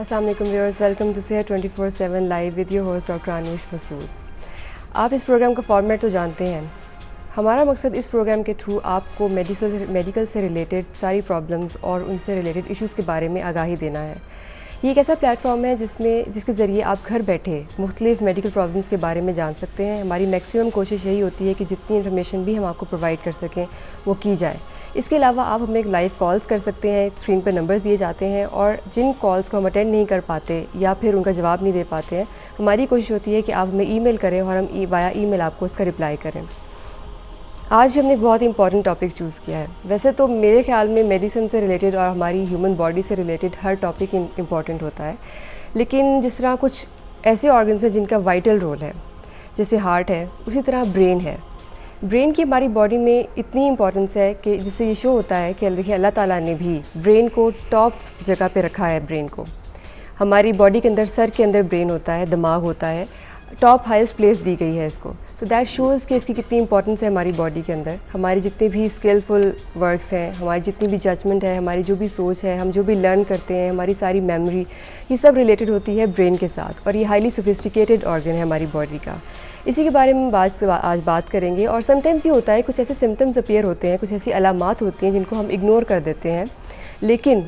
अस्सलाम वालेकुम viewers, welcome to Sehat 24/7 live with your host doctor Anoosh Masood. आप इस प्रोग्राम का फॉर्मेट तो जानते हैं। हमारा मकसद इस प्रोग्राम के थ्रू आपको मेडिकल से रिलेटेड सारी प्रॉब्लम्स और उनसे रिलेटेड इश्यूज़ के बारे में आगाही देना है। ये एक ऐसा प्लेटफॉर्म है जिसके ज़रिए आप घर बैठे मुख्तलिफ मेडिकल प्रॉब्लम्स के बारे में जान सकते हैं। हमारी मैक्सिमम कोशिश यही होती है कि जितनी इन्फॉर्मेशन भी हम आपको प्रोवाइड कर सकें वो की जाए। इसके अलावा आप हमें लाइव कॉल्स कर सकते हैं, स्क्रीन पर नंबर्स दिए जाते हैं और जिन कॉल्स को हम अटेंड नहीं कर पाते या फिर उनका जवाब नहीं दे पाते हैं, हमारी कोशिश होती है कि आप हमें ईमेल करें और हम वाया ईमेल आपको उसका रिप्लाई करें। आज भी हमने बहुत ही इंपॉर्टेंट टॉपिक चूज़ किया है। वैसे तो मेरे ख्याल में मेडिसिन से रिलेटेड और हमारी ह्यूमन बॉडी से रिलेटेड हर टॉपिक इम्पॉर्टेंट होता है, लेकिन जिस तरह कुछ ऐसे ऑर्गन्स हैं जिनका वाइटल रोल है, जैसे हार्ट है, उसी तरह ब्रेन है। ब्रेन की हमारी बॉडी में इतनी इंपॉर्टेंस है कि जिससे ये शो होता है कि अल्लाह ताला ने भी ब्रेन को टॉप जगह पे रखा है। ब्रेन को हमारी बॉडी के अंदर, सर के अंदर ब्रेन होता है, दिमाग होता है, टॉप हाईएस्ट प्लेस दी गई है इसको। सो दैट शोज़ कि इसकी कितनी इंपॉर्टेंस है हमारी बॉडी के अंदर। हमारी जितने भी स्किलफुल वर्क्स हैं, हमारी जितनी भी जजमेंट है, हमारी जो भी सोच है, हम जो भी लर्न करते हैं, हमारी सारी मेमोरी, ये सब रिलेटेड होती है ब्रेन के साथ। और ये हाईली सोफिस्टिकेटेड ऑर्गन है हमारी बॉडी का। इसी के बारे में आज बात करेंगे। और समटाइम्स ये होता है, कुछ ऐसे सिम्टम्स अपीयर होते हैं, कुछ ऐसी अलामात होती हैं जिनको हम इग्नोर कर देते हैं, लेकिन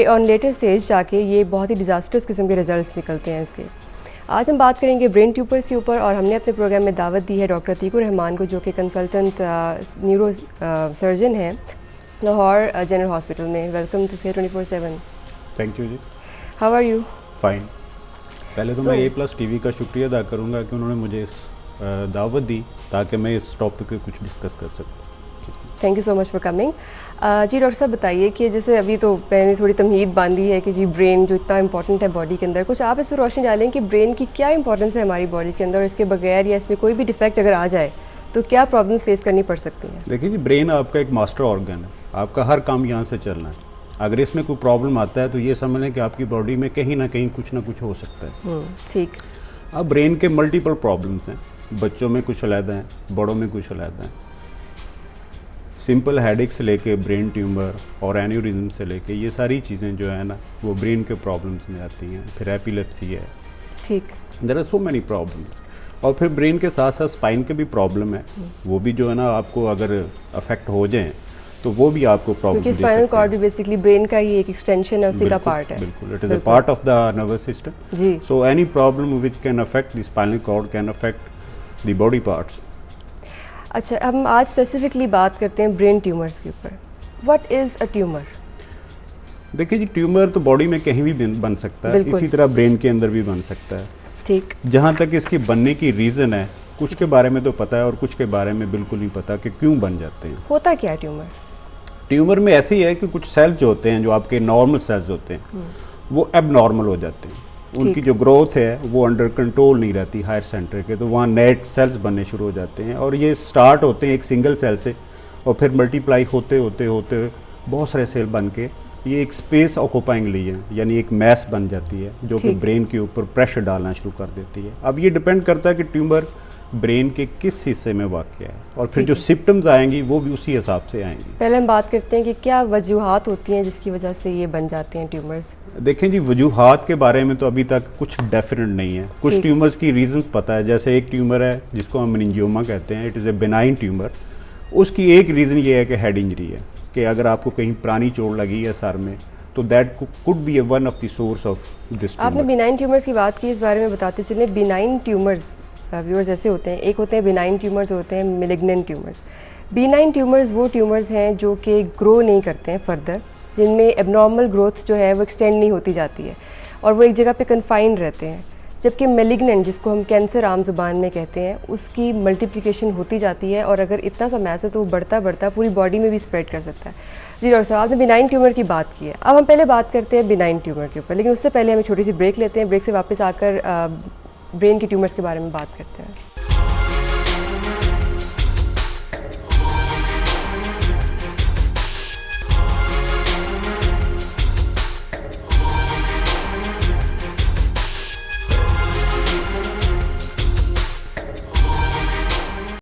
ऑन लेटर स्टेज जाके ये बहुत ही डिज़ास्टर्स किस्म के रिजल्ट निकलते हैं इसके। आज हम बात करेंगे ब्रेन ट्यूमर्स के ऊपर और हमने अपने प्रोग्राम में दावत दी है डॉक्टर अतीकुर रहमान को, जो कि कंसल्टेंट न्यूरो सर्जन हैं लाहौर जनरल हॉस्पिटल में। Welcome to Sehat 24/7। Thank you जी। How are you? फाइन। पहले तो मैं A+ TV का शुक्रिया अदा करूंगा कि उन्होंने मुझे इस दावत दी ताकि मैं इस टॉपिक पे कुछ डिस्कस कर सकूं। Thank you so much for coming. जी डॉक्टर साहब, बताइए कि जैसे अभी तो मैंने थोड़ी तमहीद बांधी है कि जी ब्रेन जो इतना इंपॉर्टेंट है बॉडी के अंदर, कुछ आप इस पर रोशनी डालें कि ब्रेन की क्या इंपॉर्टेंस है हमारी बॉडी के अंदर और इसके बगैर या इसमें कोई भी डिफेक्ट अगर आ जाए तो क्या प्रॉब्लम्स फेस करनी पड़ सकती हैं? देखिए जी, ब्रेन आपका एक मास्टर ऑर्गन है, आपका हर काम यहाँ से चलना है। अगर इसमें कोई प्रॉब्लम आता है तो ये समझ लें कि आपकी बॉडी में कहीं ना कहीं कुछ ना कुछ हो सकता है। ठीक। अब ब्रेन के मल्टीपल प्रॉब्लम्स हैं, बच्चों में कुछ अलहदा हैं, बड़ों में कुछ अलहदा हैं। सिंपल हेडेक से लेके ब्रेन ट्यूमर और एन्यूरिज्म से लेके ये सारी चीज़ें जो है ना वो ब्रेन के प्रॉब्लम्स में आती हैं। फिर एपिलेप्सी है, ठीक, there are so many problems. और फिर ब्रेन के साथ साथ स्पाइन के भी प्रॉब्लम है, वो भी जो है ना आपको अगर अफेक्ट हो जाएं तो वो भी आपको प्रॉब्लम, क्योंकि स्पाइनल कॉर्ड भी बेसिकली ब्रेन का ही एक एक्सटेंशन है, उसी का पार्ट है। बिल्कुल, it is a part of the nervous system. जी। So any problem which can affect the spinal cord can affect the body parts. अच्छा, हम आज स्पेसिफिकली बात करते हैं ब्रेन ट्यूमर्स के ऊपर। What is a tumour? देखिए जी, ट्यूमर तो बॉडी में कहीं भी बन सकता है, इसी तरह ब्रेन के अंदर भी बन सकता है। ठीक। जहाँ तक इसकी बनने की रीज़न है, कुछ के बारे में तो पता है और कुछ के बारे में बिल्कुल नहीं पता कि क्यों बन जाते हैं। होता क्या है ट्यूमर? ट्यूमर में ऐसे ही है कि कुछ सेल्स जो होते हैं, जो आपके नॉर्मल सेल्स होते हैं, वो एबनॉर्मल हो जाते हैं। उनकी जो ग्रोथ है वो अंडर कंट्रोल नहीं रहती हायर सेंटर के, तो वहाँ नेट सेल्स बनने शुरू हो जाते हैं। और ये स्टार्ट होते हैं एक सिंगल सेल से और फिर मल्टीप्लाई होते होते होते बहुत सारे सेल बन के ये एक स्पेस ऑक्यूपाइंग ली है, यानी एक मैस बन जाती है जो कि ब्रेन के ऊपर प्रेशर डालना शुरू कर देती है। अब ये डिपेंड करता है कि ट्यूमर ब्रेन के किस हिस्से में वाक़ है और फिर जो सिम्टम्स आएंगी वो भी उसी हिसाब से आएंगी। पहले हम बात करते हैं कि क्या वजूहात होती हैं जिसकी वजह से ये बन जाते हैं ट्यूमर्स। देखें जी, वजूहात के बारे में तो अभी तक कुछ डेफिनेट नहीं है। कुछ ट्यूमर्स की रीजंस पता है, जैसे एक ट्यूमर है जिसको हम मेनिंजियोमा कहते हैं, it is a benign tumour. उसकी एक रीज़न ये है कि हेड इंजरी है, कि अगर आपको कहीं पुरानी चोट लगी है सर में तो that could be one of the source of this. आपने बिनाइन ट्यूमर्स की बात की, इस बारे में बताते चले। बिनाइन ट्यूमर्स व्यूअर्स ऐसे होते हैं, एक होते हैं बिनाइन ट्यूमर्स, होते हैं मेलिग्नेंट ट्यूमर्स। बिनाइन ट्यूमर्स वो ट्यूमर्स हैं जो कि ग्रो नहीं करते हैं फर्दर, जिनमें एबनॉर्मल ग्रोथ जो है वो एक्सटेंड नहीं होती जाती है और वो एक जगह पे कन्फाइंड रहते हैं। जबकि मेलिग्नेंट, जिसको हम कैंसर आम ज़ुबान में कहते हैं, उसकी मल्टीप्लिकेशन होती जाती है और अगर इतना सा मैस है तो वो बढ़ता बढ़ता पूरी बॉडी में भी स्प्रेड कर सकता है। जी डॉक्टर साहब, आपने बिनाइन ट्यूमर की बात की है। अब हम पहले बात करते हैं बिनाइन ट्यूमर के ऊपर, लेकिन उससे पहले हमें छोटी सी ब्रेक लेते हैं। ब्रेक से वापस आकर ब्रेन के ट्यूमर्स के बारे में बात करते हैं।